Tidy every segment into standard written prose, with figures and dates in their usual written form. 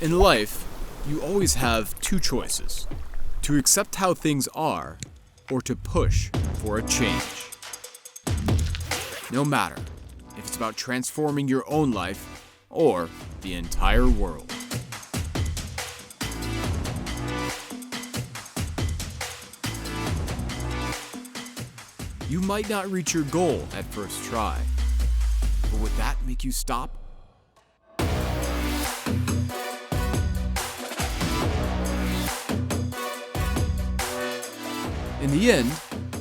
In life, you always have two choices: to accept how things are, or to push for a change. No matter if it's about transforming your own life or the entire world. You might not reach your goal at first try, but would that make you stop? In the end,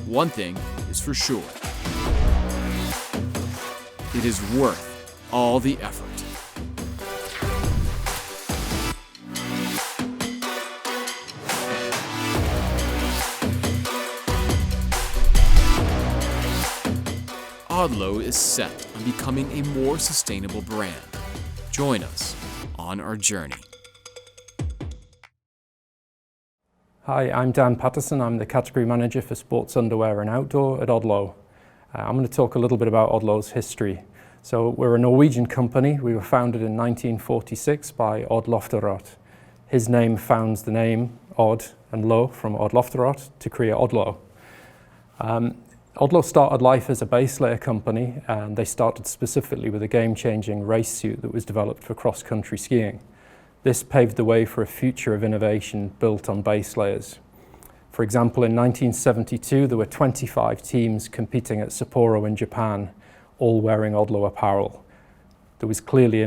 one thing is for sure. It is worth all the effort. Odlo is set on becoming a more sustainable brand. Join us on our journey. Hi, I'm Dan Patterson. I'm the Category Manager for Sports Underwear and Outdoor at Odlo. I'm going to talk a little bit about Odlo's history. So we're a Norwegian company. We were founded in 1946 by Odd Lofterot. His name founds the name Odd and Lo from Odd Lofterot to create Odlo. Odlo started life as a base layer company, and they started specifically with a game-changing race suit that was developed for cross-country skiing. This paved the way for a future of innovation built on base layers. For example, in 1972, there were 25 teams competing at Sapporo in Japan, all wearing Odlo apparel. There was clearly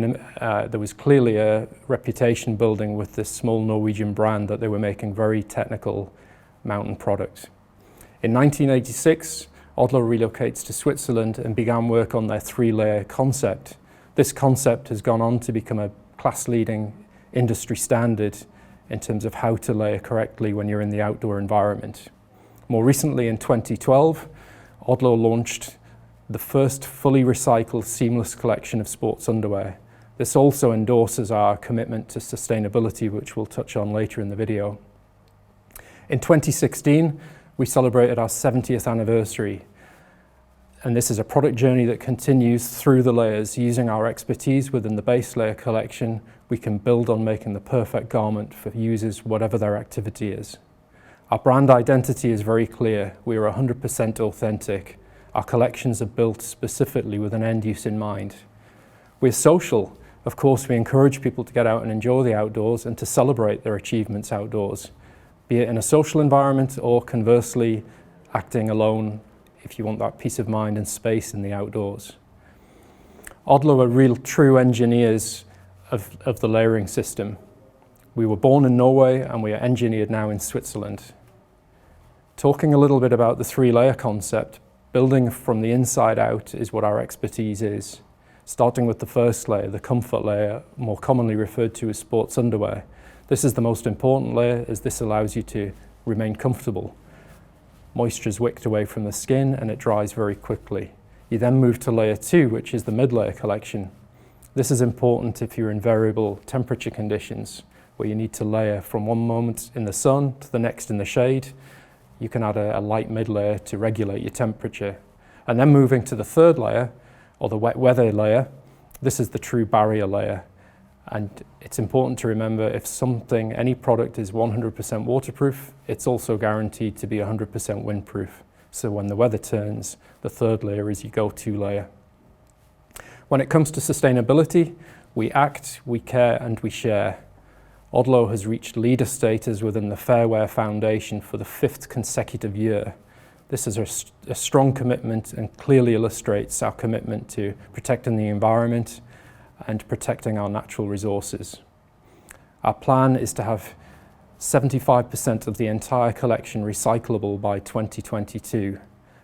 a reputation building with this small Norwegian brand that they were making very technical mountain products. In 1986, Odlo relocates to Switzerland and began work on their three-layer concept. This concept has gone on to become a class-leading industry standard in terms of how to layer correctly when you're in the outdoor environment. More recently, in 2012, Odlo launched the first fully recycled seamless collection of sports underwear. This also endorses our commitment to sustainability, which we'll touch on later in the video. In 2016, we celebrated our 70th anniversary. And this is a product journey that continues through the layers. Using our expertise within the base layer collection, we can build on making the perfect garment for users, whatever their activity is. Our brand identity is very clear. We are 100% authentic. Our collections are built specifically with an end use in mind. We're social. Of course, we encourage people to get out and enjoy the outdoors and to celebrate their achievements outdoors, be it in a social environment or conversely, acting alone if you want that peace of mind and space in the outdoors. Odlo are real true engineers of the layering system. We were born in Norway and we are engineered now in Switzerland. Talking a little bit about the three-layer concept, building from the inside out is what our expertise is. Starting with the first layer, the comfort layer, more commonly referred to as sports underwear. This is the most important layer as this allows you to remain comfortable. Moisture is wicked away from the skin and it dries very quickly. You then move to layer 2, which is the mid-layer collection. This is important if you're in variable temperature conditions, where you need to layer from one moment in the sun to the next in the shade. You can add a light mid-layer to regulate your temperature. And then moving to the third layer, or the wet weather layer, this is the true barrier layer. And it's important to remember if any product is 100% waterproof, it's also guaranteed to be 100% windproof. So when the weather turns, the third layer is your go-to layer. When it comes to sustainability, we act, we care, and we share. Odlo has reached leader status within the Fair Wear Foundation for the 5th consecutive year. This is a strong commitment and clearly illustrates our commitment to protecting the environment and protecting our natural resources. Our plan is to have 75% of the entire collection recyclable by 2022.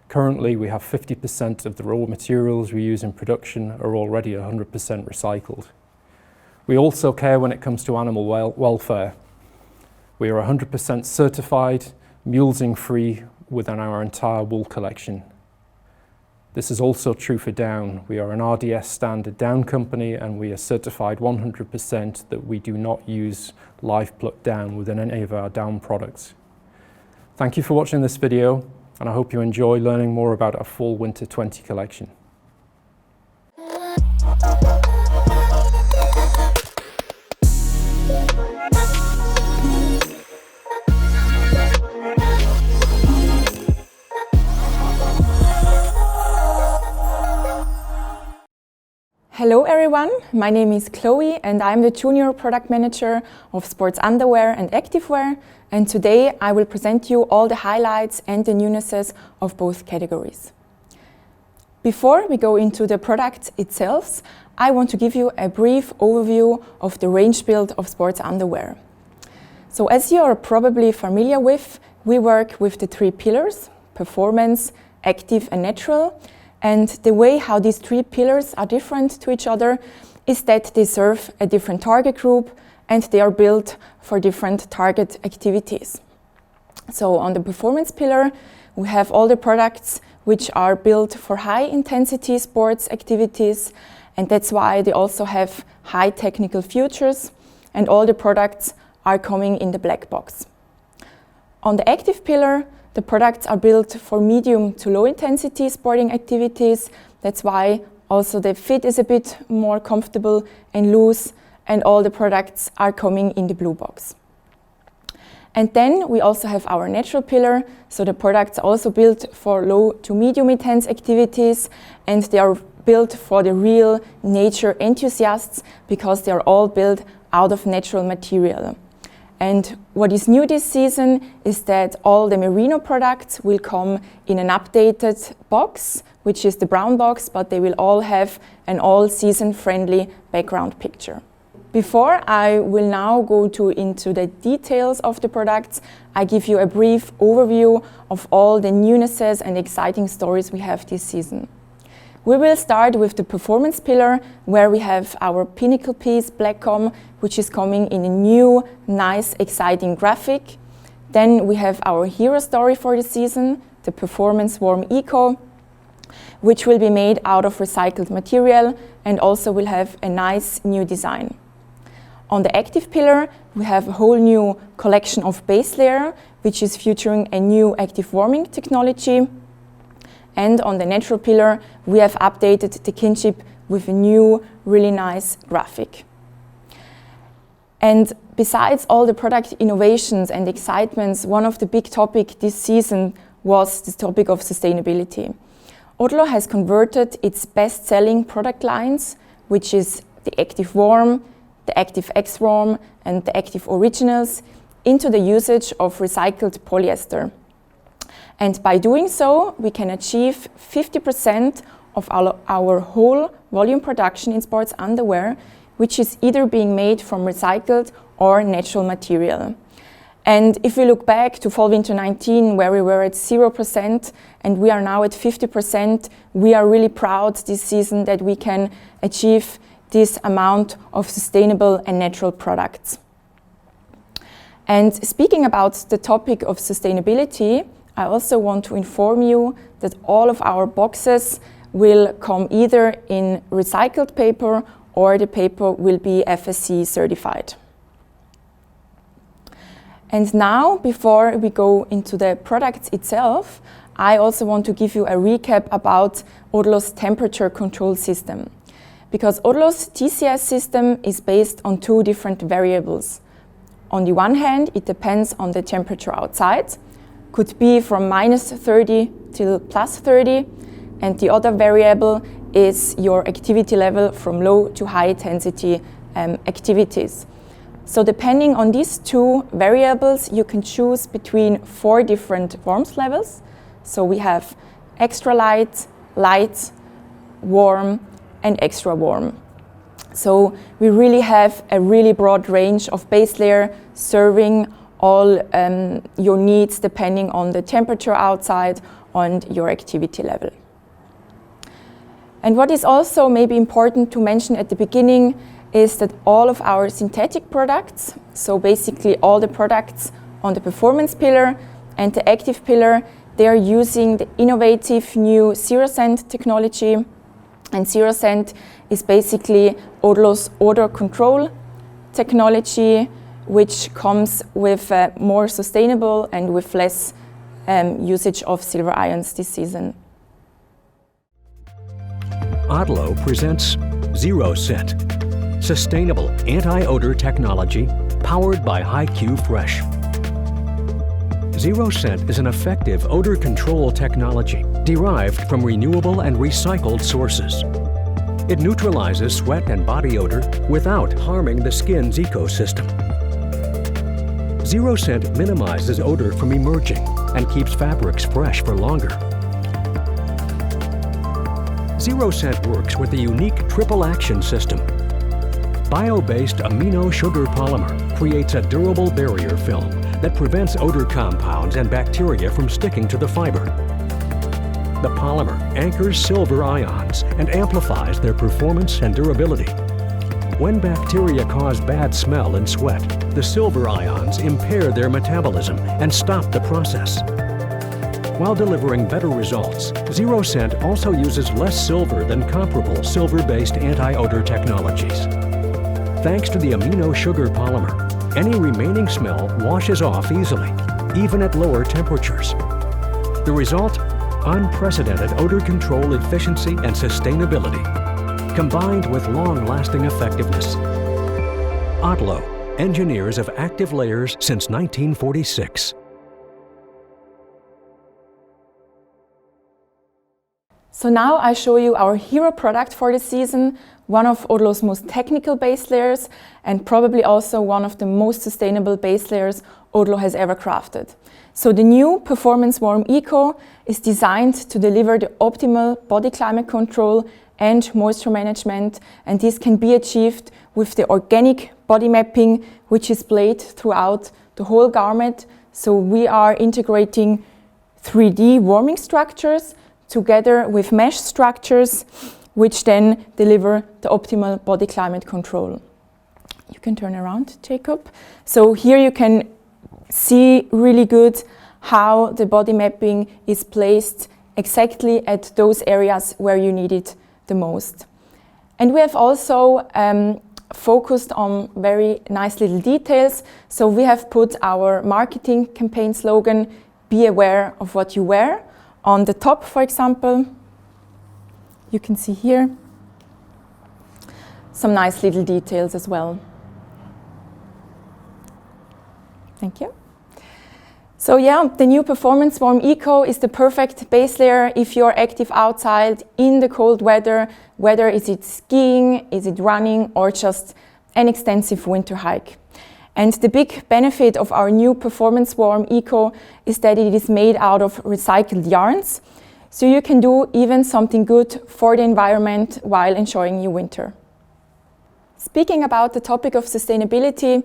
Currently, we have 50% of the raw materials we use in production are already 100% recycled. We also care when it comes to animal welfare. We are 100% certified, mulesing-free within our entire wool collection. This is also true for down. We are an RDS standard down company and we are certified 100% that we do not use live plucked down within any of our down products. Thank you for watching this video and I hope you enjoy learning more about our Fall Winter 20 collection. Hello everyone, my name is Chloe and I'm the Junior Product Manager of Sports Underwear and Activewear, and today I will present you all the highlights and the newnesses of both categories. Before we go into the product itself, I want to give you a brief overview of the range build of sports underwear. So as you are probably familiar with, we work with the three pillars: performance, active and natural. And the way how these three pillars are different to each other is that they serve a different target group and they are built for different target activities. So on the performance pillar, we have all the products which are built for high intensity sports activities, and that's why they also have high technical features, and all the products are coming in the black box. On the active pillar, the products are built for medium to low intensity sporting activities. That's why also the fit is a bit more comfortable and loose, and all the products are coming in the blue box. And then we also have our natural pillar. So the products are also built for low to medium intense activities, and they are built for the real nature enthusiasts because they are all built out of natural material. And what is new this season is that all the merino products will come in an updated box, which is the brown box, but they will all have an all-season friendly background picture. Before I will now go into the details of the products, I give you a brief overview of all the newnesses and exciting stories we have this season. We will start with the performance pillar, where we have our pinnacle piece, Blackcom, which is coming in a new, nice, exciting graphic. Then we have our hero story for the season, the Performance Warm Eco, which will be made out of recycled material and also will have a nice new design. On the active pillar, we have a whole new collection of base layer, which is featuring a new active warming technology. And on the natural pillar, we have updated the kinship with a new, really nice graphic. And besides all the product innovations and excitements, one of the big topics this season was the topic of sustainability. Odlo has converted its best-selling product lines, which is the Active Warm, the Active X Warm, and the Active Originals, into the usage of recycled polyester. And by doing so, we can achieve 50% of our whole volume production in sports underwear, which is either being made from recycled or natural material. And if we look back to Fall/Winter 19, where we were at 0% and we are now at 50%, we are really proud this season that we can achieve this amount of sustainable and natural products. And speaking about the topic of sustainability, I also want to inform you that all of our boxes will come either in recycled paper or the paper will be FSC certified. And now, before we go into the product itself, I also want to give you a recap about Odlo's temperature control system. Because Odlo's TCS system is based on two different variables. On the one hand, it depends on the temperature outside, could be from -30 till +30, and the other variable is your activity level from low to high intensity activities. So depending on these two variables, you can choose between 4 different warmth levels. So we have extra light, light, warm, and extra warm. So we really have a really broad range of base layer serving all your needs depending on the temperature outside and your activity level. And what is also maybe important to mention at the beginning is that all of our synthetic products, so basically all the products on the performance pillar and the active pillar, they are using the innovative new Zero Scent technology. And Zero Scent is basically Odlo's odor control technology, which comes with more sustainable and with less usage of silver ions this season. Odlo presents Zero Scent, sustainable anti-odor technology powered by HiQ Fresh. Zero Scent is an effective odor control technology derived from renewable and recycled sources. It neutralizes sweat and body odor without harming the skin's ecosystem. Zero Scent minimizes odor from emerging and keeps fabrics fresh for longer. Zero Scent works with a unique triple action system. Bio-based amino sugar polymer creates a durable barrier film that prevents odor compounds and bacteria from sticking to the fiber. The polymer anchors silver ions and amplifies their performance and durability. When bacteria cause bad smell and sweat, the silver ions impair their metabolism and stop the process. While delivering better results, Zero Scent also uses less silver than comparable silver-based anti-odor technologies. Thanks to the amino sugar polymer, any remaining smell washes off easily, even at lower temperatures. The result? Unprecedented odor control efficiency and sustainability, combined with long-lasting effectiveness. Odlo, engineers of active layers since 1946. So now I show you our hero product for the season, one of Odlo's most technical base layers and probably also one of the most sustainable base layers Odlo has ever crafted. So the new Performance Warm Eco is designed to deliver the optimal body climate control and moisture management, and this can be achieved with the organic body mapping, which is played throughout the whole garment. So we are integrating 3D warming structures together with mesh structures, which then deliver the optimal body climate control. You can turn around, Jacob. So here you can see really good how the body mapping is placed exactly at those areas where you need it the most. And we have also focused on very nice little details. So we have put our marketing campaign slogan, "Be aware of what you wear," on the top, for example. You can see here some nice little details as well. Thank you. So yeah, the new Performance Warm Eco is the perfect base layer if you're active outside in the cold weather, whether is it skiing, is it running, or just an extensive winter hike. And the big benefit of our new Performance Warm Eco is that it is made out of recycled yarns, so you can do even something good for the environment while enjoying your winter. Speaking about the topic of sustainability,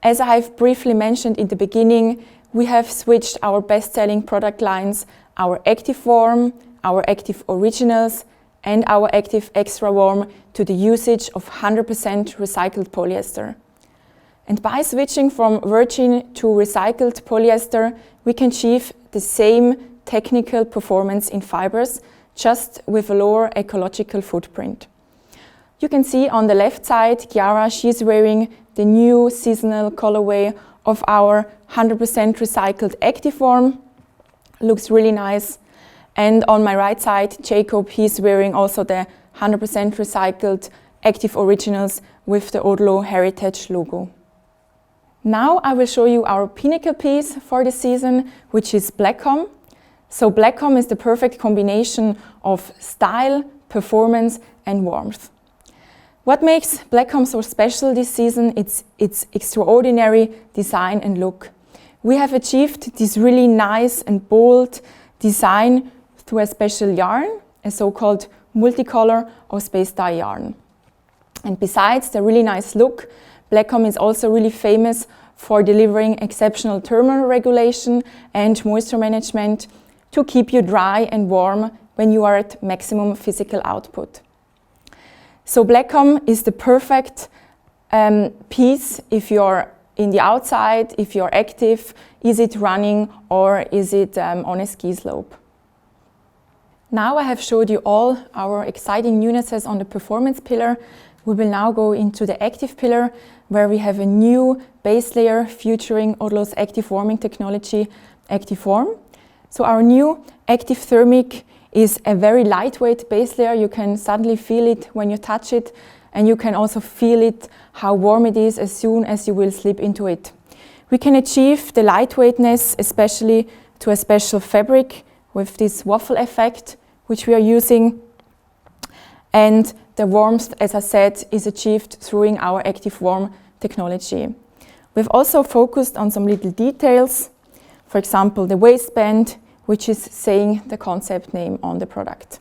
as I have briefly mentioned in the beginning, we have switched our best-selling product lines, our Active Warm, our Active Originals, and our Active Extra Warm, to the usage of 100% recycled polyester. And by switching from virgin to recycled polyester, we can achieve the same technical performance in fibers, just with a lower ecological footprint. You can see on the left side, Chiara, she's wearing the new seasonal colorway of our 100% recycled Active Warm. Looks really nice. And on my right side, Jacob, he's wearing also the 100% recycled Active Originals with the Odlo Heritage logo. Now I will show you our pinnacle piece for the season, which is Blackcomb. So Blackcomb is the perfect combination of style, performance and warmth. What makes Blackcomb so special this season? It's its extraordinary design and look. We have achieved this really nice and bold design through a special yarn, a so-called multicolor or space dye yarn. And besides the really nice look, Blackcomb is also really famous for delivering exceptional thermal regulation and moisture management to keep you dry and warm when you are at maximum physical output. So Blackcomb is the perfect piece if you're in the outside, if you're active, is it running or is it on a ski slope. Now I have showed you all our exciting newnesses on the performance pillar. We will now go into the active pillar, where we have a new base layer featuring Odlo's active warming technology, Active Warm. So our new Active Thermic is a very lightweight base layer. You can suddenly feel it when you touch it, and you can also feel it, how warm it is as soon as you will slip into it. We can achieve the lightweightness, especially to a special fabric with this waffle effect, which we are using. And the warmth, as I said, is achieved through our Activewarm technology. We've also focused on some little details, for example, the waistband, which is saying the concept name on the product.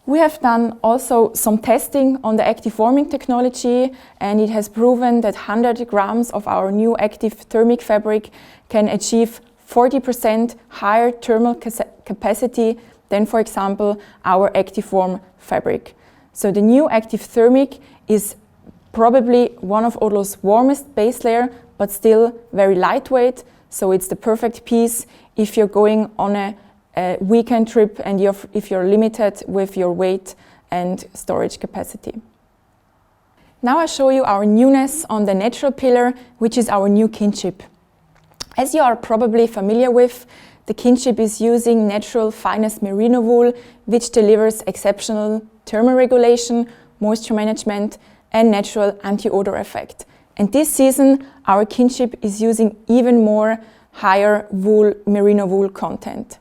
We have done also some testing on the active warming technology, and it has proven that 100 grams of our new active thermic fabric can achieve 40% higher thermal capacity than, for example, our Activewarm fabric. So the new active thermic is probably one of Odlo's warmest base layer, but still very lightweight. So it's the perfect piece if you're going on a weekend trip and if you're limited with your weight and storage capacity. Now I show you our newness on the natural pillar, which is our new kinship. As you are probably familiar with, the kinship is using natural finest merino wool, which delivers exceptional thermal regulation, moisture management, and natural anti-odor effect. And this season, our kinship is using even more higher merino wool content.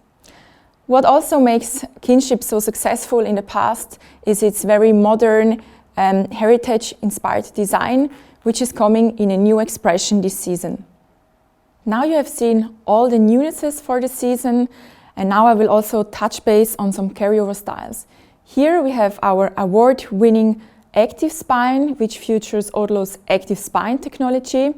What also makes kinship so successful in the past is its very modern, heritage-inspired design, which is coming in a new expression this season. Now you have seen all the newnesses for the season, and now I will also touch base on some carryover styles. Here we have our award-winning Active Spine, which features Odlo's Active Spine technology.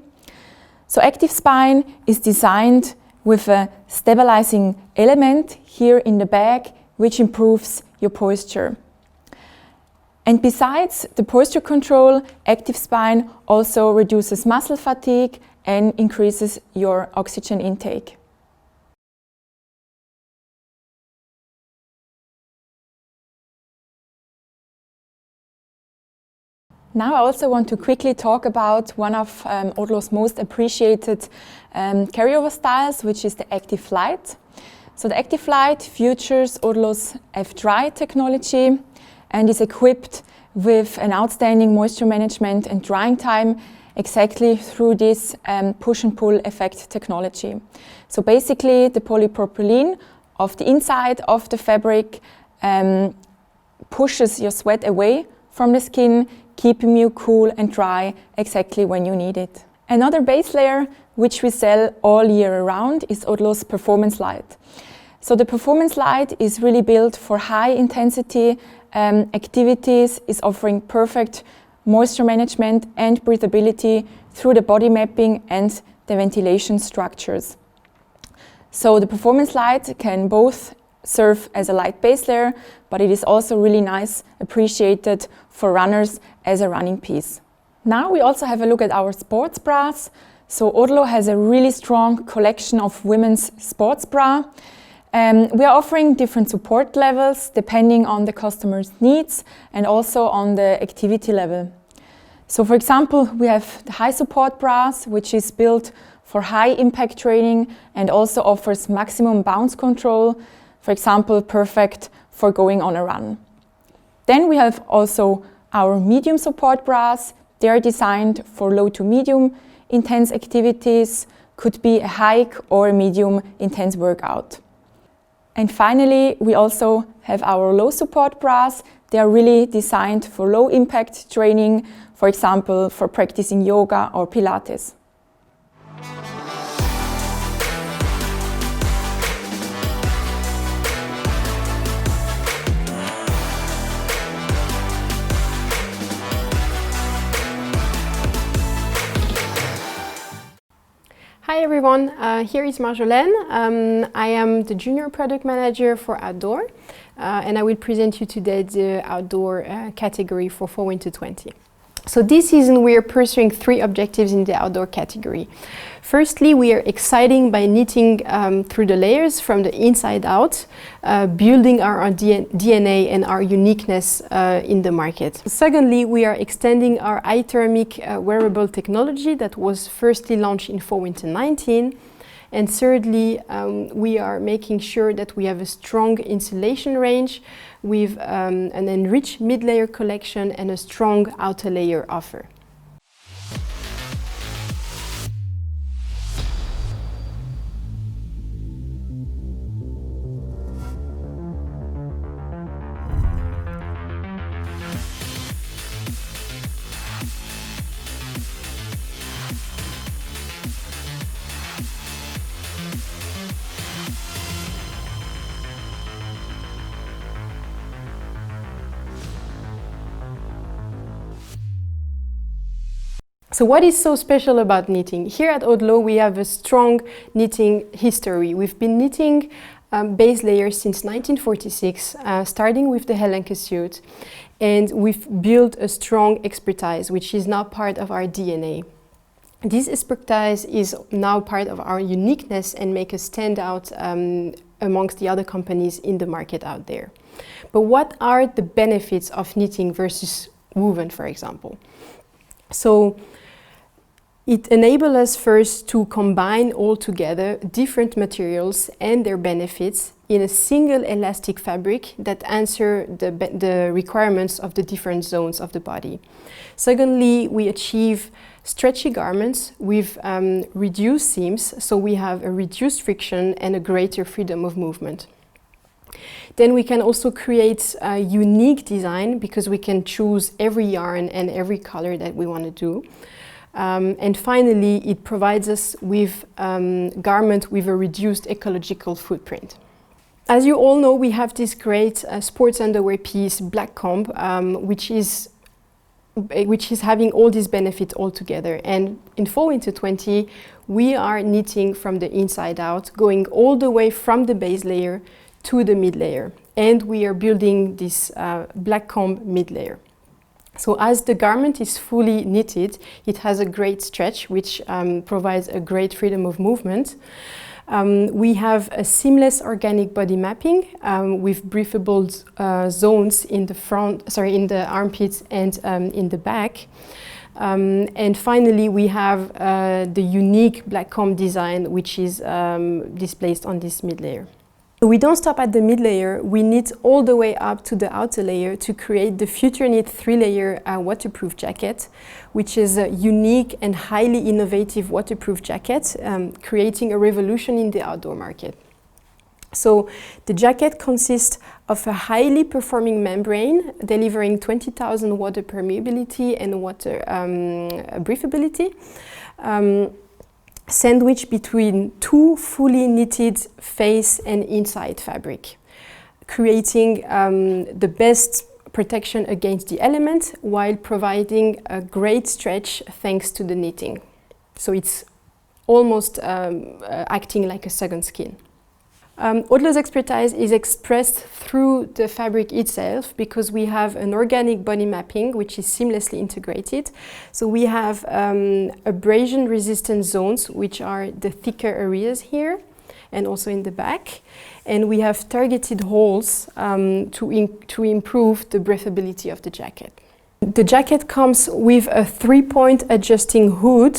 So Active Spine is designed with a stabilizing element here in the bag, which improves your posture. And besides the posture control, Active Spine also reduces muscle fatigue and increases your oxygen intake. Now I also want to quickly talk about one of Odlo's most appreciated carryover styles, which is the Active Light. So the Active Light features Odlo's F-Dry technology and is equipped with an outstanding moisture management and drying time exactly through this push and pull effect technology. So basically the polypropylene of the inside of the fabric pushes your sweat away from the skin, keeping you cool and dry exactly when you need it. Another base layer which we sell all year round is Odlo's Performance Light. So the Performance Light is really built for high intensity activities, is offering perfect moisture management and breathability through the body mapping and the ventilation structures. So the Performance Light can both serve as a light base layer, but it is also really nice, appreciated for runners as a running piece. Now we also have a look at our sports bras. So Odlo has a really strong collection of women's sports bra. We are offering different support levels depending on the customer's needs and also on the activity level. So for example, we have the high support bras, which is built for high impact training and also offers maximum bounce control. For example, perfect for going on a run. Then we have also our medium support bras. They are designed for low to medium intense activities, could be a hike or a medium intense workout. And finally, we also have our low support bras. They are really designed for low impact training, for example, for practicing yoga or Pilates. Hi everyone, here is Marjolaine. I am the Junior Product Manager for Outdoor and I will present you today the Outdoor category for Fall/Winter 20. So this season we are pursuing 3 objectives in the Outdoor category. Firstly, we are exciting by knitting through the layers from the inside out, building our DNA and our uniqueness in the market. Secondly, we are extending our iThermic wearable technology that was firstly launched in Fall/Winter 19. And thirdly, we are making sure that we have a strong insulation range with an enriched mid-layer collection and a strong outer layer offer. So what is so special about knitting? Here at Odlo we have a strong knitting history. We've been knitting base layers since 1946, starting with the Hellenke suit, and we've built a strong expertise which is now part of our DNA. This expertise is now part of our uniqueness and make us stand out amongst the other companies in the market out there. But what are the benefits of knitting versus woven, for example? So it enables us first to combine all together different materials and their benefits in a single elastic fabric that answer the requirements of the different zones of the body. Secondly, we achieve stretchy garments with reduced seams, so we have a reduced friction and a greater freedom of movement. Then we can also create a unique design because we can choose every yarn and every color that we want to do. And finally, it provides us with garment with a reduced ecological footprint. As you all know, we have this great sports underwear piece, Black Comb, which is having all these benefits all together. And in Fall/Winter 20, we are knitting from the inside out, going all the way from the base layer to the mid layer. And we are building this Black Comb mid layer. So as the garment is fully knitted, it has a great stretch, which provides a great freedom of movement. We have a seamless organic body mapping with briefable zones in the armpits and in the back. And finally, we have the unique Black Comb design, which is displayed on this mid layer. We don't stop at the mid layer, we knit all the way up to the outer layer to create the Future Knit 3-layer waterproof jacket, which is a unique and highly innovative waterproof jacket, creating a revolution in the outdoor market. So the jacket consists of a highly performing membrane, delivering 20,000 water permeability and water breathability. Sandwiched between two fully knitted face and inside fabric, creating the best protection against the elements while providing a great stretch thanks to the knitting. So it's almost acting like a second skin. Odlo's expertise is expressed through the fabric itself because we have an organic body mapping which is seamlessly integrated. So we have abrasion resistant zones, which are the thicker areas here and also in the back. And we have targeted holes to improve the breathability of the jacket. The jacket comes with a 3-point adjusting hood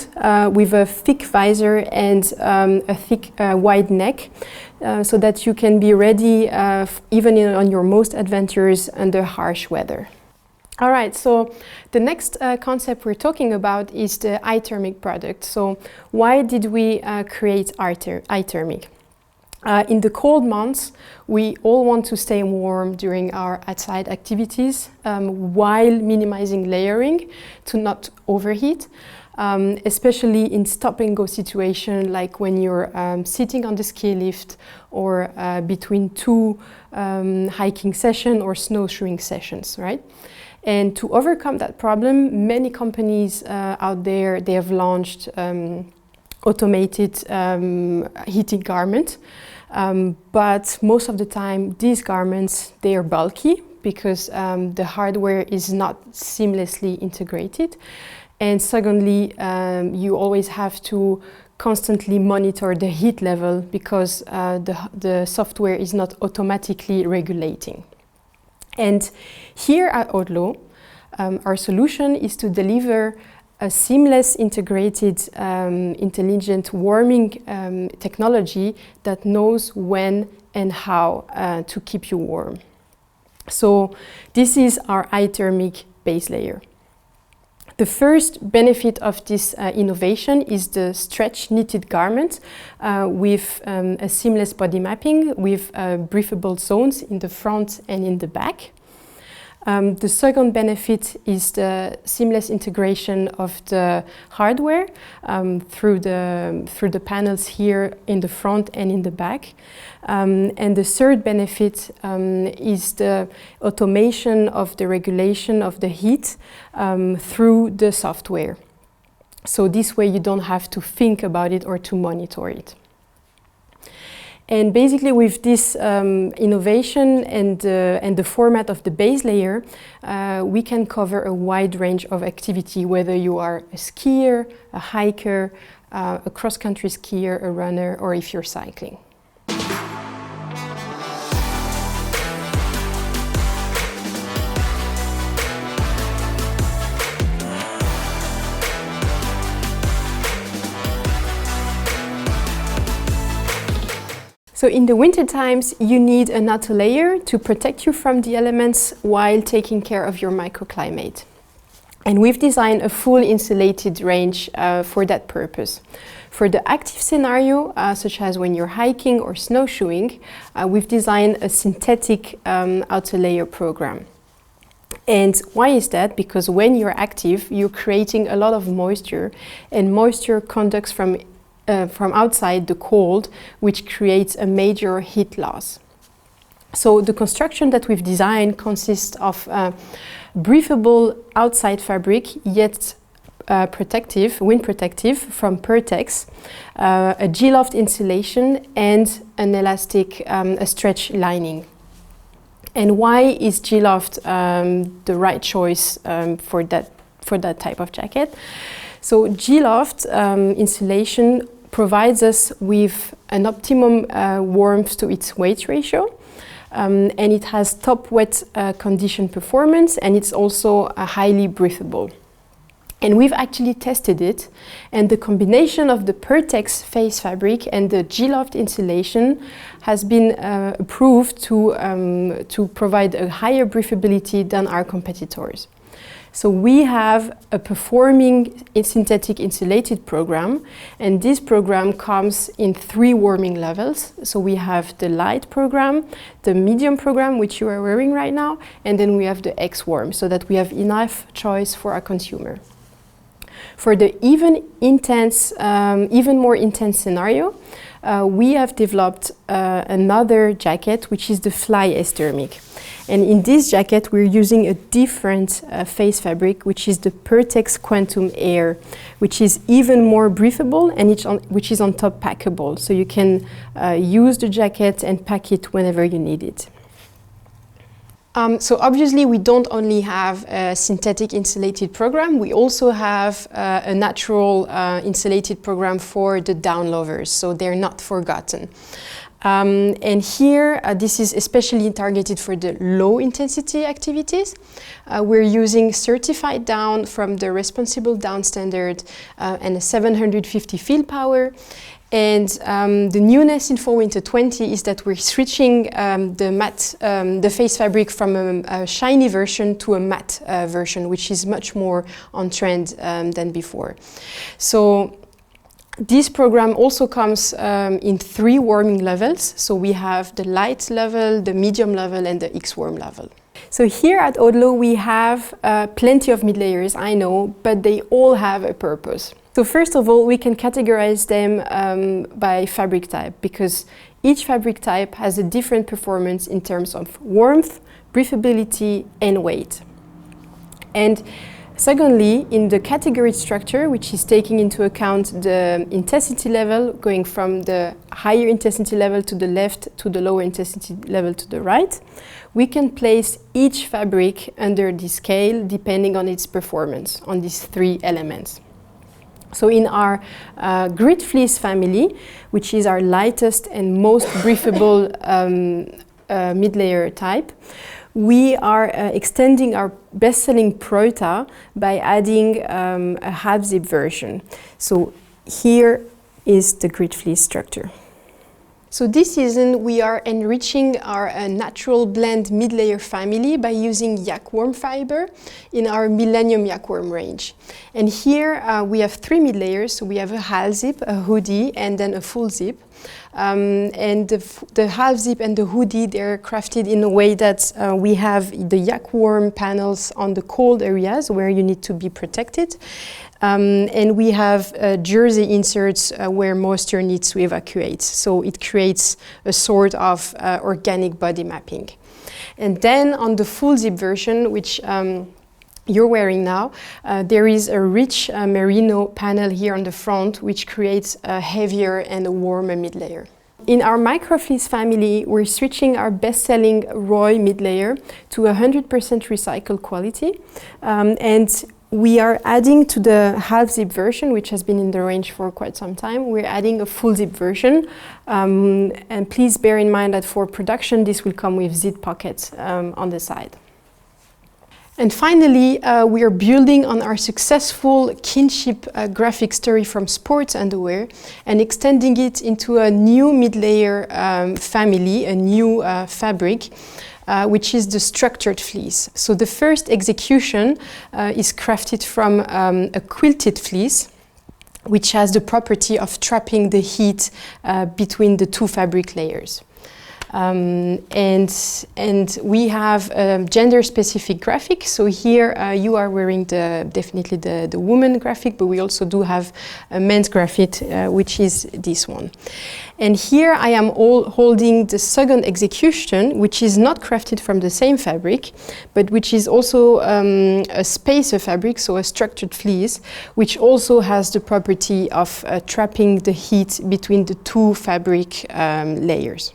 with a thick visor and a thick wide neck so that you can be ready even on your most adventures under harsh weather. All right, so the next concept we're talking about is the iThermic product. So why did we create iThermic? In the cold months, we all want to stay warm during our outside activities while minimizing layering to not overheat, especially in stop-and-go situation like when you're sitting on the ski lift or between two hiking sessions or snowshoeing sessions, right? And to overcome that problem, many companies out there, they have launched automated heating garment. But most of the time, these garments, they are bulky because the hardware is not seamlessly integrated. And secondly, you always have to constantly monitor the heat level because the software is not automatically regulating. And here at Odlo, our solution is to deliver a seamless integrated intelligent warming technology that knows when and how to keep you warm. So this is our iThermic base layer. The first benefit of this innovation is the stretch knitted garment with a seamless body mapping with breathable zones in the front and in the back. The second benefit is the seamless integration of the hardware through the panels here in the front and in the back. And the third benefit is the automation of the regulation of the heat through the software. So this way you don't have to think about it or to monitor it. And basically with this innovation and the format of the base layer, we can cover a wide range of activity, whether you are a skier, a hiker, a cross-country skier, a runner, or if you're cycling. So in the winter times, you need an outer layer to protect you from the elements while taking care of your microclimate. And we've designed a full insulated range for that purpose. For the active scenario, such as when you're hiking or snowshoeing, we've designed a synthetic outer layer program. And why is that? Because when you're active, you're creating a lot of moisture, and moisture conducts from outside the cold, which creates a major heat loss. So the construction that we've designed consists of breathable outside fabric, yet protective, wind protective from Pertex, a G-Loft insulation, and an elastic, a stretch lining. And why is G-Loft the right choice for that type of jacket? So G-Loft insulation provides us with an optimum warmth to its weight ratio, and it has top wet condition performance, and it's also highly breathable. And we've actually tested it, and the combination of the Pertex face fabric and the G-Loft insulation has been approved to provide a higher breathability than our competitors. So we have a performing synthetic insulated program, and this program comes in 3 warming levels. So we have the light program, the medium program, which you are wearing right now, and then we have the X-Warm, so that we have enough choice for our consumer. For the even more intense scenario, we have developed another jacket, which is the Fly S-Thermic. And in this jacket, we're using a different face fabric, which is the Pertex Quantum Air, which is even more breathable and which is on top packable. So you can use the jacket and pack it whenever you need it. So obviously we don't only have a synthetic insulated program, we also have a natural insulated program for the down lovers, so they're not forgotten. And here, this is especially targeted for the low intensity activities. We're using certified down from the Responsible Down Standard and a 750 field power. And the newness in Fall Winter 20 is that we're switching the face fabric from a shiny version to a matte version, which is much more on trend than before. So this program also comes in 3 warming levels. So we have the light level, the medium level, and the X-Warm level. So here at Odlo we have plenty of mid-layers, I know, but they all have a purpose. So first of all, we can categorize them by fabric type, because each fabric type has a different performance in terms of warmth, breathability, and weight. And secondly, in the category structure, which is taking into account the intensity level, going from the higher intensity level to the left to the lower intensity level to the right, we can place each fabric under this scale depending on its performance, on these 3 elements. So in our grid fleece family, which is our lightest and most breathable mid-layer type, we are extending our best-selling Prota by adding a half-zip version. So here is the grid fleece structure. So this season we are enriching our natural blend mid-layer family by using yak worm fiber in our Millennium yak worm range. And here we have 3 mid-layers, so we have a half zip, a hoodie, and then a full zip. And the half zip and the hoodie, they're crafted in a way that we have the yak worm panels on the cold areas where you need to be protected. And we have jersey inserts where moisture needs to evacuate. So it creates a sort of organic body mapping. And then on the full zip version, which you're wearing now, there is a rich merino panel here on the front, which creates a heavier and a warmer mid-layer. In our microfleece family, we're switching our best-selling Roy mid-layer to 100% recycled quality, and we are adding to the half-zip version, which has been in the range for quite some time, we're adding a full-zip version. And please bear in mind that for production, this will come with zip pockets on the side. And finally, we are building on our successful kinship graphic story from sports underwear and extending it into a new mid-layer family, a new fabric, which is the structured fleece. So the first execution is crafted from a quilted fleece, which has the property of trapping the heat between the two fabric layers. And we have a gender-specific graphic. So here you are wearing definitely the woman graphic, but we also do have a men's graphic, which is this one. And here I am holding the second execution, which is not crafted from the same fabric, but which is also a spacer fabric, so a structured fleece, which also has the property of trapping the heat between the two fabric layers.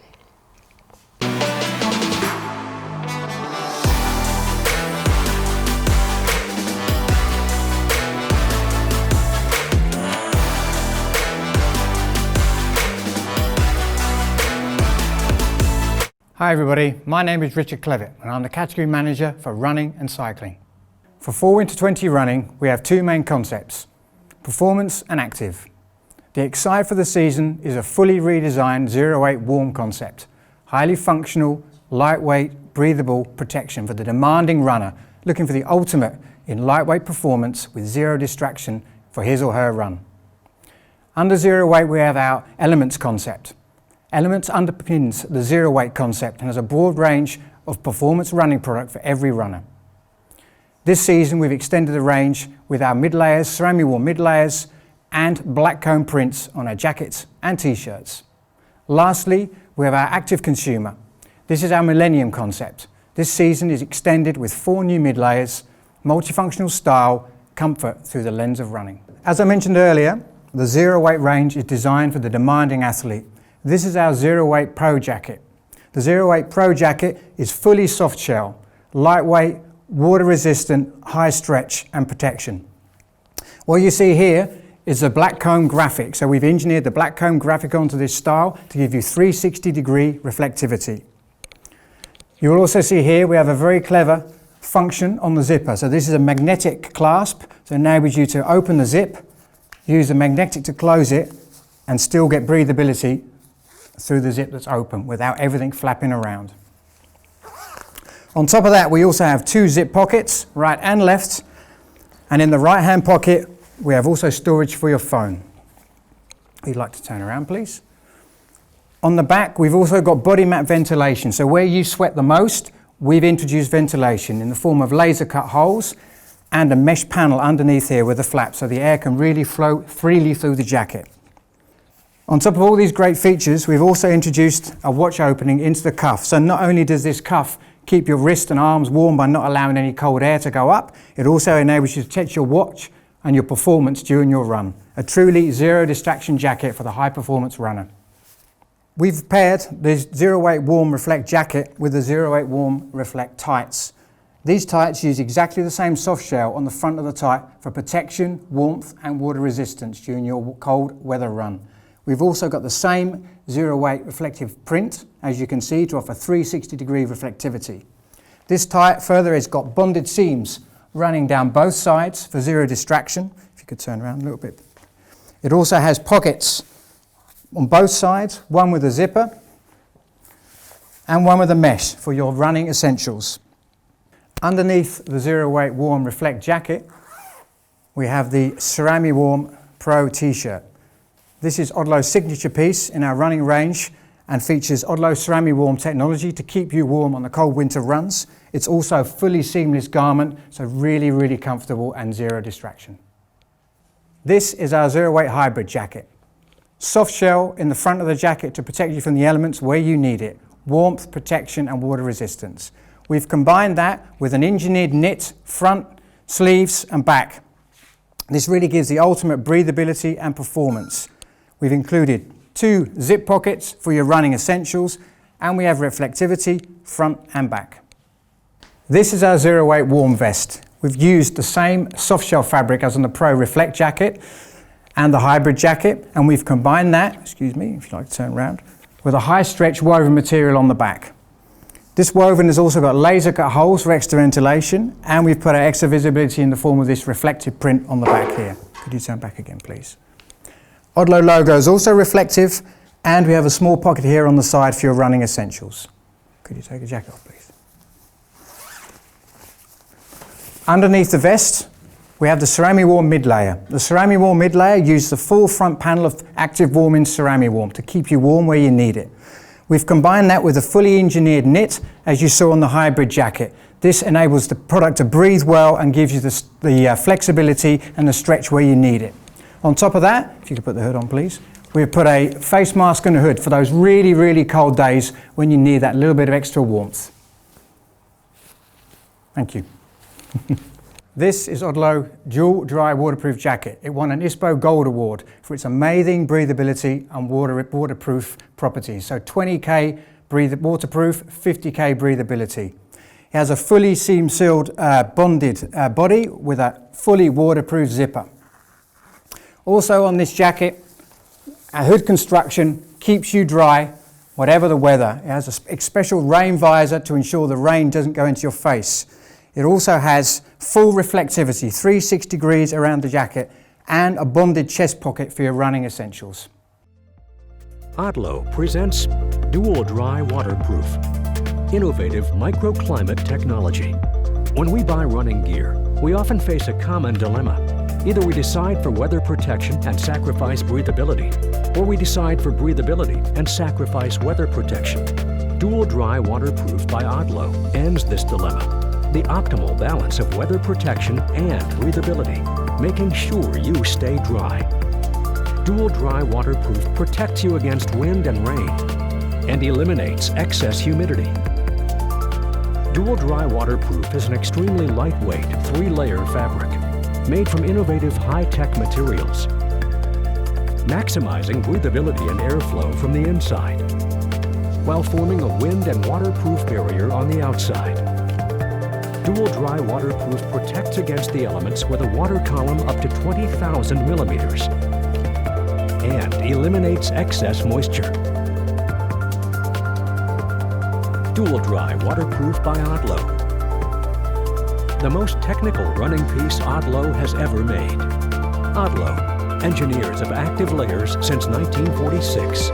Hi everybody, my name is Richard Clevitt and I'm the category manager for running and cycling. For Fall Winter 20 running, we have two main concepts, performance and active. The Excite for the season is a fully redesigned 0-8 warm concept, highly functional, lightweight, breathable protection for the demanding runner looking for the ultimate in lightweight performance with zero distraction for his or her run. Under 0-8 we have our Elements concept. Elements underpins the 0-8 concept and has a broad range of performance running product for every runner. This season we've extended the range with our mid-layers, ceramic warm mid-layers and black cone prints on our jackets and t-shirts. Lastly, we have our active consumer. This is our Millennium concept. This season is extended with 4 new mid-layers, multifunctional style, comfort through the lens of running. As I mentioned earlier, the 0-8 range is designed for the demanding athlete. This is our 0-8 Pro Jacket. The 0-8 Pro Jacket is fully soft shell, lightweight, water resistant, high stretch and protection. What you see here is the black cone graphic. So we've engineered the black cone graphic onto this style to give you 360-degree reflectivity. You will also see here we have a very clever function on the zipper. So this is a magnetic clasp, so it enables you to open the zip, use the magnetic to close it and still get breathability through the zip that's open without everything flapping around. On top of that, we also have 2 zip pockets, right and left, and in the right hand pocket we have also storage for your phone. If you'd like to turn around please. On the back we've also got body mat ventilation, so where you sweat the most we've introduced ventilation in the form of laser cut holes and a mesh panel underneath here with a flap so the air can really flow freely through the jacket. On top of all these great features, we've also introduced a watch opening into the cuff. So not only does this cuff keep your wrist and arms warm by not allowing any cold air to go up, it also enables you to protect your watch and your performance during your run. A truly zero distraction jacket for the high performance runner. We've paired this 0-8 Warm Reflect jacket with the 0-8 Warm Reflect tights. These tights use exactly the same soft shell on the front of the tight for protection, warmth and water resistance during your cold weather run. We've also got the same 0-8 reflective print, as you can see, to offer 360-degree reflectivity. This tight further has got bonded seams running down both sides for zero distraction. If you could turn around a little bit. It also has pockets on both sides, one with a zipper and one with a mesh for your running essentials. Underneath the 0-8 Warm Reflect jacket, we have the Cerami Warm Pro t-shirt. This is Odlo's signature piece in our running range and features Odlo Cerami Warm technology to keep you warm on the cold winter runs. It's also a fully seamless garment, so really comfortable and zero distraction. This is our 0-8 Hybrid jacket. Soft shell in the front of the jacket to protect you from the elements where you need it. Warmth, protection and water resistance. We've combined that with an engineered knit front sleeves and back. This really gives the ultimate breathability and performance. We've included 2 zip pockets for your running essentials, and we have reflectivity front and back. This is our zero weight warm vest. We've used the same soft shell fabric as on the Pro Reflect jacket and the hybrid jacket, and we've combined that, excuse me, if you like to turn around, with a high stretch woven material on the back. This woven has also got laser cut holes for extra ventilation, and we've put our extra visibility in the form of this reflective print on the back here. Could you turn back again, please? Odlo logo is also reflective, and we have a small pocket here on the side for your running essentials. Could you take a jacket off, please? Underneath the vest, we have the CeramiWarm mid-layer. The CeramiWarm mid-layer uses the full front panel of Activewear in CeramiWarm to keep you warm where you need it. We've combined that with a fully engineered knit, as you saw on the hybrid jacket. This enables the product to breathe well and gives you the flexibility and the stretch where you need it. On top of that, if you could put the hood on please, we've put a face mask and a hood for those really, really cold days when you need that little bit of extra warmth. Thank you. This is Odlo Dual Dry Waterproof Jacket. It won an ISPO Gold Award for its amazing breathability and waterproof properties. So 20K waterproof, 50K breathability. It has a fully seam sealed bonded body with a fully waterproof zipper. Also on this jacket, a hood construction keeps you dry whatever the weather. It has a special rain visor to ensure the rain doesn't go into your face. It also has full reflectivity, 360 degrees around the jacket, and a bonded chest pocket for your running essentials. Odlo presents Dual Dry Waterproof, innovative microclimate technology. When we buy running gear, we often face a common dilemma. Either we decide for weather protection and sacrifice breathability, or we decide for breathability and sacrifice weather protection. Dual Dry Waterproof by Odlo ends this dilemma. The optimal balance of weather protection and breathability, making sure you stay dry. Dual Dry Waterproof protects you against wind and rain and eliminates excess humidity. Dual Dry Waterproof is an extremely lightweight 3-layer fabric made from innovative high-tech materials, maximizing breathability and airflow from the inside, while forming a wind and waterproof barrier on the outside. Dual Dry Waterproof protects against the elements with a water column up to 20,000 millimeters and eliminates excess moisture. Dual Dry Waterproof by Odlo. The most technical running piece Odlo has ever made. Odlo, engineers of active layers since 1946.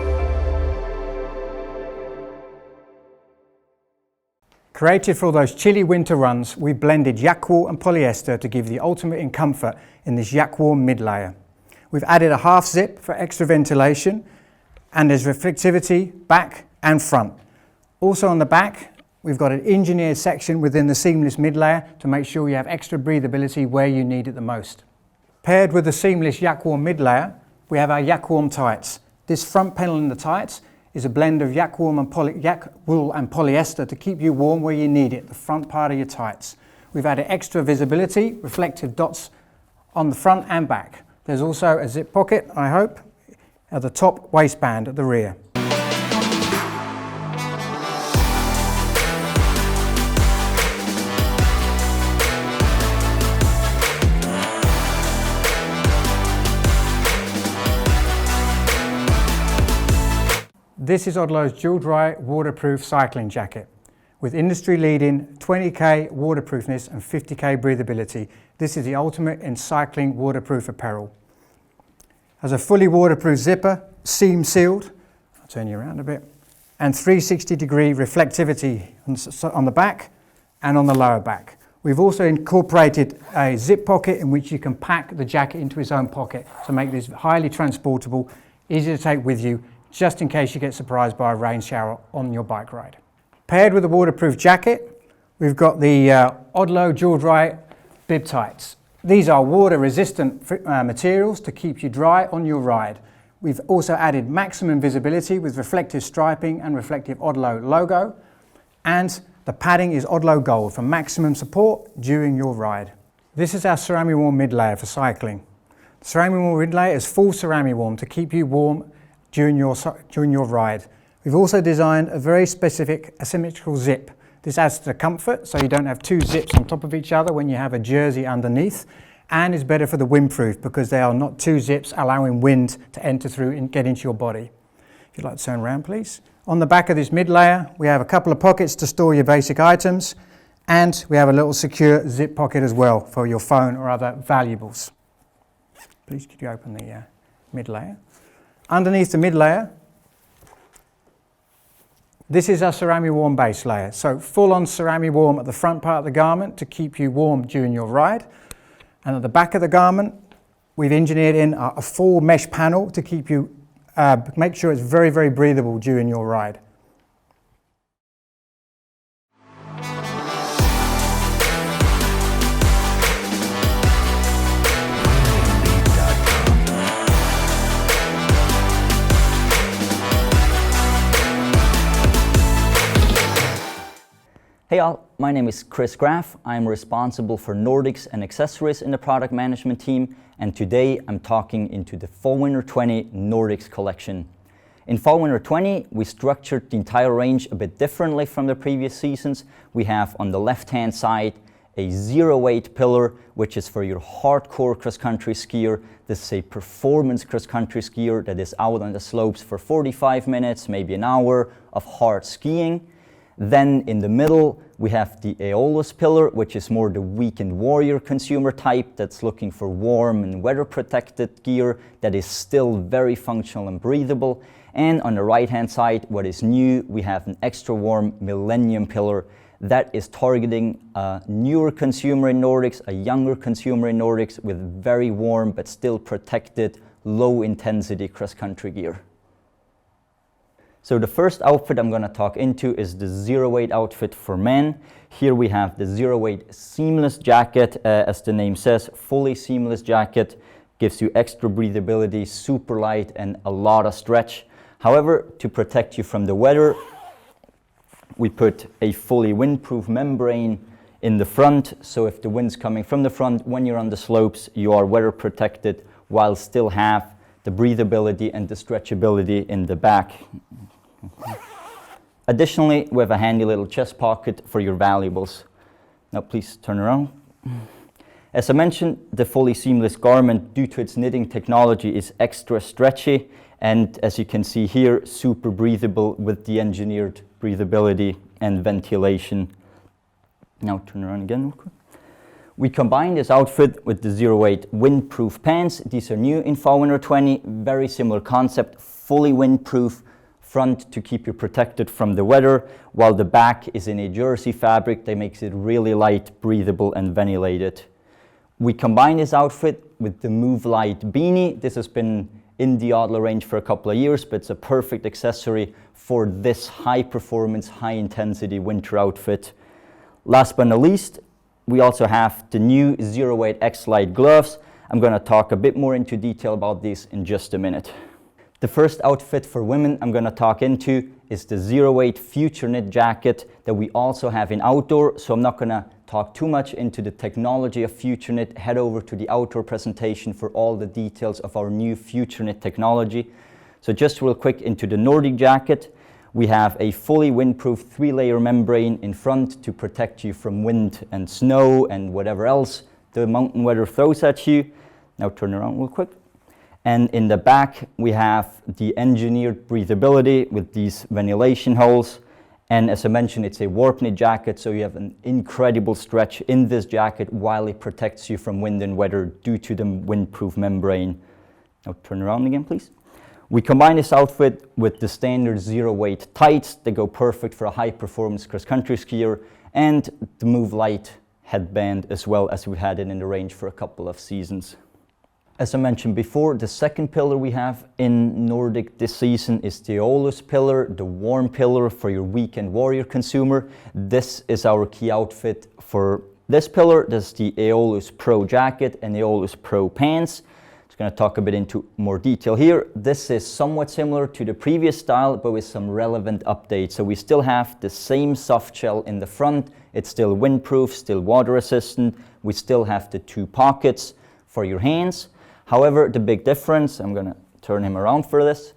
Created for all those chilly winter runs, we blended yak wool and polyester to give the ultimate in comfort in this yak warm mid-layer. We've added a half zip for extra ventilation, and there's reflectivity back and front. Also on the back, we've got an engineered section within the seamless mid-layer to make sure you have extra breathability where you need it the most. Paired with the seamless yak warm mid-layer, we have our yak warm tights. This front panel in the tights is a blend of yak wool and polyester to keep you warm where you need it, the front part of your tights. We've added extra visibility, reflective dots on the front and back. There's also a zip pocket, I hope, at the top waistband at the rear. This is Odlo's Dual Dry Waterproof Cycling Jacket. With industry-leading 20K waterproofness and 50K breathability, this is the ultimate in cycling waterproof apparel. Has a fully waterproof zipper, seam sealed, I'll turn you around a bit, and 360-degree reflectivity on the back and on the lower back. We've also incorporated a zip pocket in which you can pack the jacket into its own pocket to make this highly transportable, easy to take with you, just in case you get surprised by a rain shower on your bike ride. Paired with a waterproof jacket, we've got the Odlo Dual Dry Bib Tights. These are water-resistant materials to keep you dry on your ride. We've also added maximum visibility with reflective striping and reflective Odlo logo, and the padding is Odlo Gold for maximum support during your ride. This is our ceramic warm mid layer for cycling. The ceramic warm mid layer is full ceramic warm to keep you warm during your ride. We've also designed a very specific asymmetrical zip. This adds to the comfort, so you don't have two zips on top of each other when you have a jersey underneath, and is better for the windproof because there are not two zips allowing wind to enter through and get into your body. If you'd like to turn around, please. On the back of this mid layer, we have a couple of pockets to store your basic items, and we have a little secure zip pocket as well for your phone or other valuables. Please could you open the mid layer. Underneath the mid layer, this is our ceramic warm base layer. So full on ceramic warm at the front part of the garment to keep you warm during your ride. And at the back of the garment, we've engineered in a full mesh panel to keep you, make sure it's very, very breathable during your ride. Hey all, my name is Chris Graff. I'm responsible for Nordics and accessories in the product management team, and today I'm talking into the Fall/Winter 20 Nordics collection. In Fall/Winter 20, we structured the entire range a bit differently from the previous seasons. We have on the left-hand side a zero-weight pillar, which is for your hardcore cross-country skier. This is a performance cross-country skier that is out on the slopes for 45 minutes, maybe an hour of hard skiing. Then in the middle, we have the Odlo pillar, which is more the weekend warrior consumer type that's looking for warm and weather-protected gear that is still very functional and breathable. And on the right-hand side, what is new, we have an extra warm Millennium pillar that is targeting a newer consumer in Nordics, a younger consumer in Nordics with very warm but still protected, low-intensity cross-country gear. So the first outfit I'm going to talk into is the zero-weight outfit for men. Here we have the zero-weight seamless jacket, as the name says, fully seamless jacket, gives you extra breathability, super light and a lot of stretch. However, to protect you from the weather, we put a fully windproof membrane in the front, so if the wind's coming from the front, when you're on the slopes, you are weather protected while still have the breathability and the stretchability in the back. Additionally, we have a handy little chest pocket for your valuables. Now please turn around. As I mentioned, the fully seamless garment, due to its knitting technology, is extra stretchy, and as you can see here, super breathable with the engineered breathability and ventilation. Now turn around again real quick. We combined this outfit with the zero-weight windproof pants. These are new in Fall/Winter 20, very similar concept, fully windproof, front to keep you protected from the weather, while the back is in a jersey fabric that makes it really light, breathable and ventilated. We combine this outfit with the Move Light beanie. This has been in the Odlo range for a couple of years, but it's a perfect accessory for this high performance, high intensity winter outfit. Last but not least, we also have the new zero-weight X-Lite gloves. I'm going to talk a bit more into detail about these in just a minute. The first outfit for women I'm going to talk into is the zero-weight Future Knit jacket that we also have in outdoor, so I'm not going to talk too much into the technology of Future Knit. Head over to the outdoor presentation for all the details of our new Future Knit technology. So just real quick into the Nordic jacket. We have a fully windproof 3-layer membrane in front to protect you from wind and snow and whatever else the mountain weather throws at you. Now turn around real quick. And in the back, we have the engineered breathability with these ventilation holes. And as I mentioned, it's a warp knit jacket, so you have an incredible stretch in this jacket while it protects you from wind and weather due to the windproof membrane. Now turn around again, please. We combine this outfit with the standard zero-weight tights. They go perfect for a high-performance cross-country skier, and the Move Light headband as well, as we had it in the range for a couple of seasons. As I mentioned before, the second pillar we have in Nordic this season is the Odlo pillar, the warm pillar for your weekend warrior consumer. This is our key outfit for this pillar. This is the Odlo Pro jacket and the Odlo Pro pants. I'm going to talk a bit into more detail here. This is somewhat similar to the previous style, but with some relevant updates. So we still have the same soft shell in the front. It's still windproof, still water resistant, we still have the 2 pockets for your hands. However, the big difference, I'm gonna turn him around for this,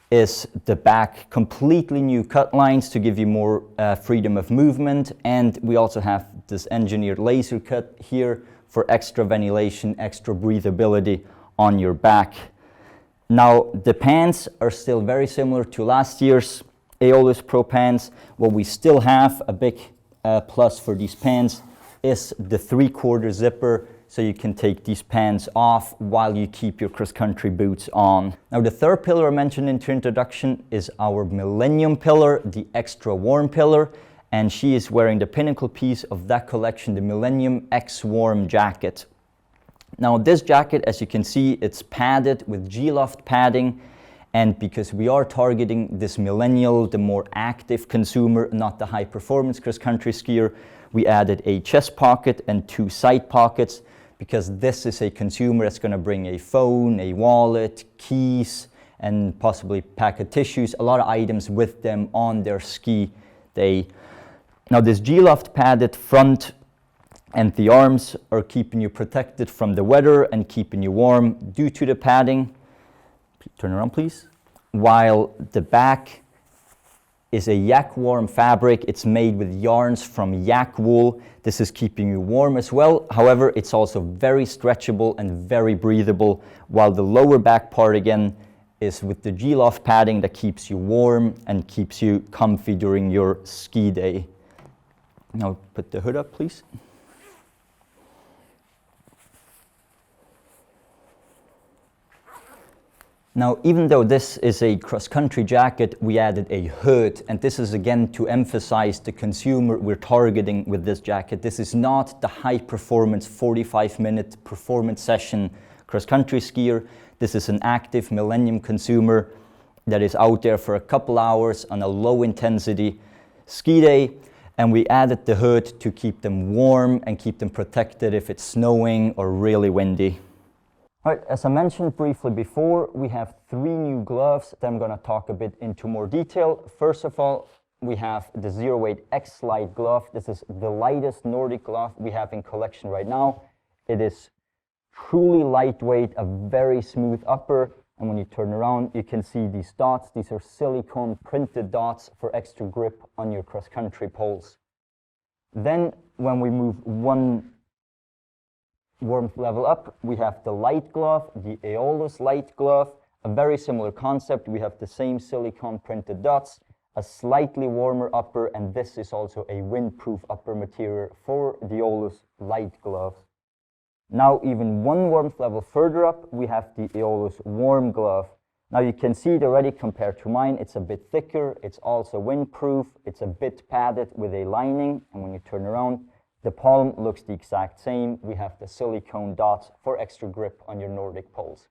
is the back completely new cut lines to give you more freedom of movement, and we also have this engineered laser cut here for extra ventilation, extra breathability on your back. Now the pants are still very similar to last year's Aeolus Pro pants. What we still have, a big plus for these pants, is the 3/4 zipper, so you can take these pants off while you keep your cross-country boots on. Now the third pillar I mentioned in the introduction is our Millennium pillar, the extra warm pillar, and she is wearing the pinnacle piece of that collection, the Millennium X Warm jacket. Now this jacket, as you can see, it's padded with G-Loft padding, and because we are targeting this millennial, the more active consumer, not the high performance cross-country skier, we added a chest pocket and 2 side pockets, because this is a consumer that's going to bring a phone, a wallet, keys, and possibly a pack of tissues, a lot of items with them on their ski day. Now this G-Loft padded front and the arms are keeping you protected from the weather and keeping you warm due to the padding. Turn around please. While the back is a yak warm fabric. It's made with yarns from yak wool. This is keeping you warm as well. However, it's also very stretchable and very breathable, while the lower back part again is with the G-Loft padding that keeps you warm and keeps you comfy during your ski day. Now put the hood up please. Now, even though this is a cross-country jacket, we added a hood, and this is again to emphasize the consumer we're targeting with this jacket. This is not the high-performance 45-minute performance session cross-country skier. This is an active millennium consumer that is out there for a couple hours on a low-intensity ski day, and we added the hood to keep them warm and keep them protected if it's snowing or really windy. All right, as I mentioned briefly before, we have 3 new gloves that I'm going to talk a bit into more detail. First of all, we have the Zero Weight X Light glove. This is the lightest Nordic glove we have in collection right now. It is truly lightweight, a very smooth upper, and when you turn around, you can see these dots. These are silicone printed dots for extra grip on your cross-country poles. Then, when we move one warmth level up, we have the light glove, the Aeolus light glove, a very similar concept. We have the same silicone printed dots, a slightly warmer upper, and this is also a windproof upper material for the Aeolus light glove. Now even one warmth level further up, we have the Aeolus warm glove. Now you can see it already compared to mine, it's a bit thicker, it's also windproof, it's a bit padded with a lining, and when you turn around, the palm looks the exact same. We have the silicone dots for extra grip on your Nordic poles.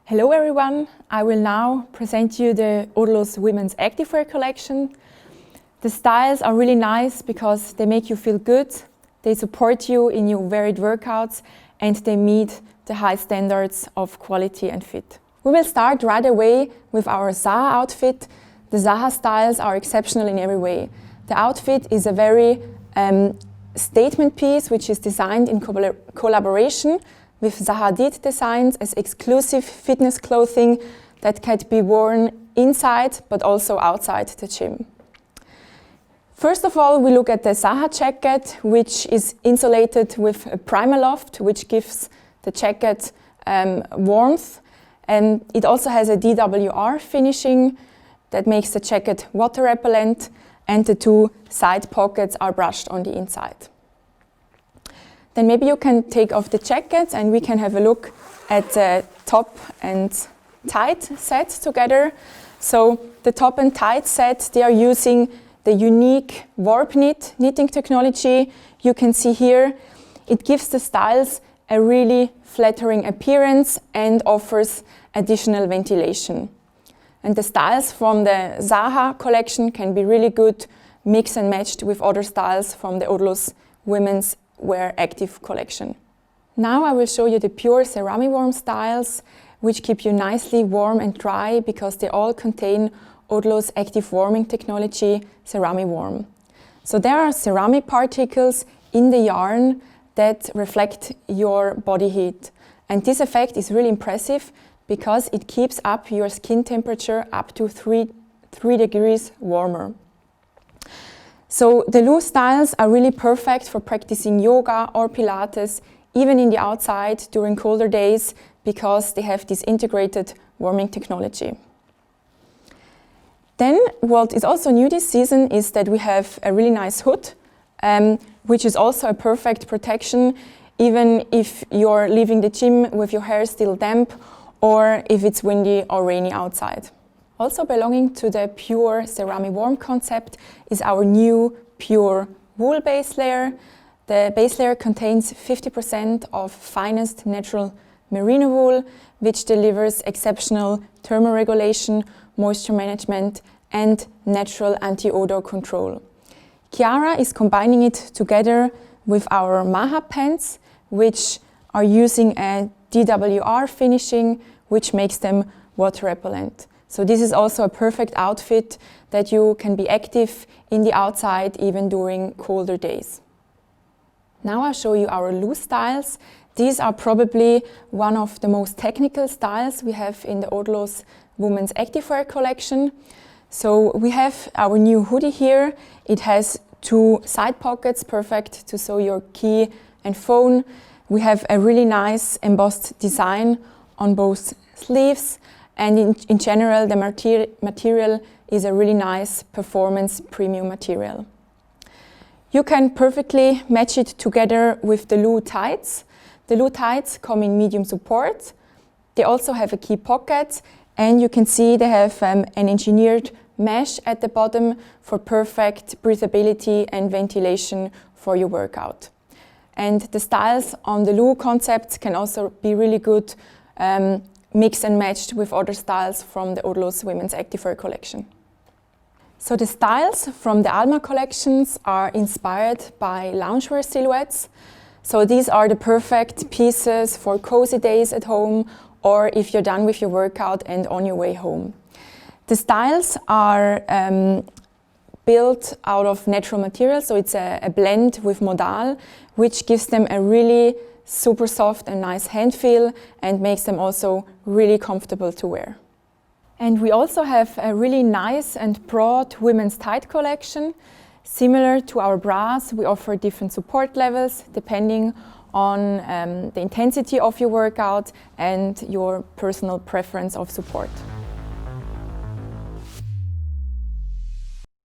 Hello everyone, I will now present you the Odlo's Women's Activewear collection. The styles are really nice because they make you feel good, they support you in your varied workouts, and they meet the high standards of quality and fit. We will start right away with our Zaha outfit. The Zaha styles are exceptional in every way. The outfit is a very statement piece which is designed in collaboration with Zaha Hadid Designs as exclusive fitness clothing that can be worn inside but also outside the gym. First of all, we look at the Zaha jacket, which is insulated with a Primaloft, which gives the jacket warmth, and it also has a DWR finishing that makes the jacket water repellent, and the 2 side pockets are brushed on the inside. Then maybe you can take off the jacket and we can have a look at the top and tight set together. So the top and tight set, they are using the unique warp knitting technology. You can see here, it gives the styles a really flattering appearance and offers additional ventilation. And the styles from the Zaha collection can be really good mixed and matched with other styles from the Odlo's women's wear active collection. Now I will show you the pure ceramic warm styles, which keep you nicely warm and dry because they all contain Odlo's active warming technology, Ceramic Warm. So there are ceramic particles in the yarn that reflect your body heat. And this effect is really impressive because it keeps up your skin temperature up to 3 degrees warmer. So the loose styles are really perfect for practicing yoga or Pilates, even in the outside during colder days, because they have this integrated warming technology. Then what is also new this season is that we have a really nice hood, which is also a perfect protection, even if you're leaving the gym with your hair still damp or if it's windy or rainy outside. Also belonging to the pure ceramic warm concept is our new pure wool base layer. The base layer contains 50% of finest natural merino wool, which delivers exceptional thermoregulation, moisture management and natural anti-odor control. Chiara is combining it together with our Maha pants, which are using a DWR finishing, which makes them water repellent. So this is also a perfect outfit that you can be active in the outside even during colder days. Now I'll show you our loose styles. These are probably one of the most technical styles we have in the Odlo's Women's Activewear collection. So we have our new hoodie here. It has 2 side pockets, perfect to sew your key and phone. We have a really nice embossed design on both sleeves, and in general the material is a really nice performance premium material. You can perfectly match it together with the Lou tights. The Lou tights come in medium support. They also have a key pocket, and you can see they have an engineered mesh at the bottom for perfect breathability and ventilation for your workout. And the styles on the Lou concepts can also be really good mixed and matched with other styles from the Odlo's Women's Activewear collection. So the styles from the Alma collections are inspired by loungewear silhouettes. So these are the perfect pieces for cozy days at home or if you're done with your workout and on your way home. The styles are built out of natural materials, so it's a blend with modal, which gives them a really super soft and nice hand feel and makes them also really comfortable to wear. And we also have a really nice and broad women's tight collection. Similar to our bras, we offer different support levels depending on the intensity of your workout and your personal preference of support.